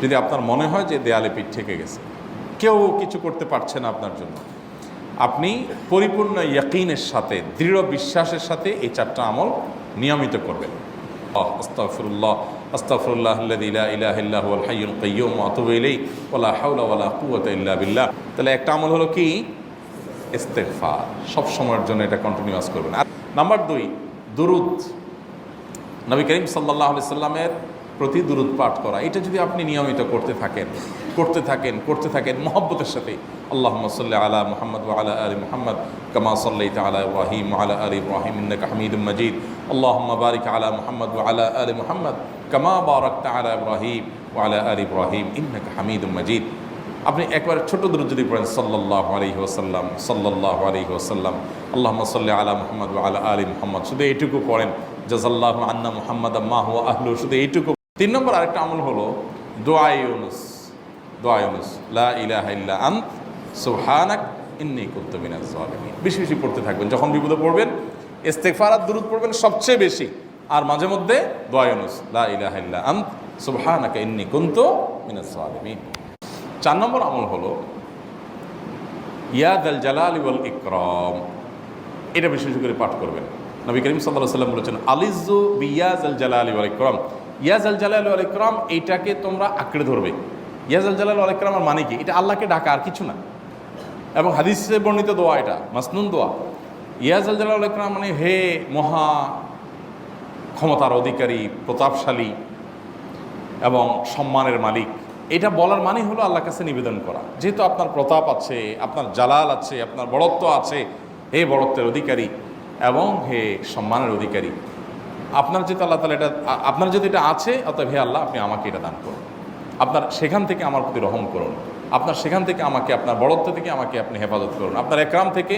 যদি আপনার মনে হয় যে দেয়ালে পিঠ ঠেকে গেছে, কেউ কিছু করতে পারছে না আপনার জন্য, আপনি পরিপূর্ণ ইয়াকিনের সাথে, দৃঢ় বিশ্বাসের সাথে এই 4টা আমল নিয়মিত করবেন। আস্তাগফিরুল্লাহ আস্তাগফিরুল্লাহ আল্লাযী লা ইলাহা ইল্লা হুয়াল হাইয়ুল কাইয়্যুম ওয়া আতুবু ইলাইহি ওয়া লা হাওলা ওয়া লা কুওয়াতা ইল্লা বিল্লাহ। তাহলে একটা আমল হলো কি? ইস্তেগফার। সব সময়ের জন্য এটা কন্টিনিউয়াস করবেন। আর নাম্বার 2, দুরুদ। নবী করিম সাল্লাল্লাহু আলাইহি সাল্লামের প্রতি দুরুদ পাঠ করা। এটা যদি আপনি নিয়মিত করতে থাকেন মহব্বতের সাথে, আল্লাহুম্মা সাল্লি আলা মুহাম্মদ ওয়া আলা আলি মুহাম্মদ কামা সাল্লাইতা আলা ইব্রাহিম ওয়া আলা আলি ইব্রাহিম ইন্নাকা হামিদুম মাজিদ, আল্লাহুম্মা বারিক আলা মুহাম্মদ ওয়া আলা আলি মুহাম্মদ কামা বারাকতা আলা ইব্রাহিম ওয়া আলা আলি ইব্রাহিম ইন্নাকা হামিদুম মাজিদ। আপনি একবার ছোট দুরূদ যদি পড়েন, সাল্লাল্লাহু আলাইহি ওয়াসাল্লাম সাল্লাল্লাহু আলাইহি ওয়াসাল্লাম আল্লাহুম্মা সাল্লি আলা মুহাম্মদ ওয়া আলা আলি মুহাম্মদ, শুধু এইটুকু পড়েন। জাযাল্লাহু আন্না মুহাম্মাদাম মা হুয়া আহলু, শুধু এইটুকু। 3 নম্বর আরেকটা আমল হলো দোয়া ইউনুস। দোয়া ইউনুস, লা ইলাহা ইল্লা আনত সুবহানাক ইন্নী কুনতু মিনাজ জালিমিন। বেশি বেশি পড়তে থাকবেন। যখন বিপদে পড়বেন ইস্তেগফার আর দুরূদ পড়বেন সবচেয়ে বেশি, আর মাঝে মধ্যে দোয়া ইউনুস, লা ইলাহা ইল্লা আনত সুবহানাকা ইন্নী কুনতু মিনাজ জালিমিন। 4 নম্বর আমল হলো ইয়া যাল জালালি ওয়াল ইকরাম। এটা বেশি বেশি করে পাঠ করবেন। নবী করিম সাল্লাল্লাহু আলাইহি ওয়াসাল্লাম বলেছেন, আলিজু বিয়া যাল জালালি ওয়াল ইকরাম। ইয়া যাল জালালি ওয়াল ইকরাম, এইটাকে তোমরা আঁকড়ে ধরবে। ইয়া যাল জালালি ওয়াল ইকরামের মানে কি? এটা আল্লাহকে ডাকা, আর কিছু না। এবং হাদিসে বর্ণিত দোয়া, এটা মাসনুন দোয়া। ইয়া যাল জালালি ওয়াল ইকরাম মানে হে মহা ক্ষমতার অধিকারী, প্রতাপশালী এবং সম্মানের মালিক। এটা বলার মানে হলো আল্লাহর কাছে নিবেদন করা, যেহেতু আপনার প্রতাপ আছে, আপনার জালাল আছে, আপনার বড়ত্ব আছে, হে বড়ত্বের অধিকারী এবং হে সম্মানের অধিকারী, আপনার যেহেতু আল্লাহ তাআলা এটা, আপনার যদি এটা আছে, অতএব হে আল্লাহ আপনি আমাকে এটা দান করুন, আপনার সেখান থেকে আমার প্রতি রহম করুন, আপনার সেখান থেকে আমাকে, আপনার বড়ত্ব থেকে আমাকে আপনি হেফাজত করুন, আপনার একরাম থেকে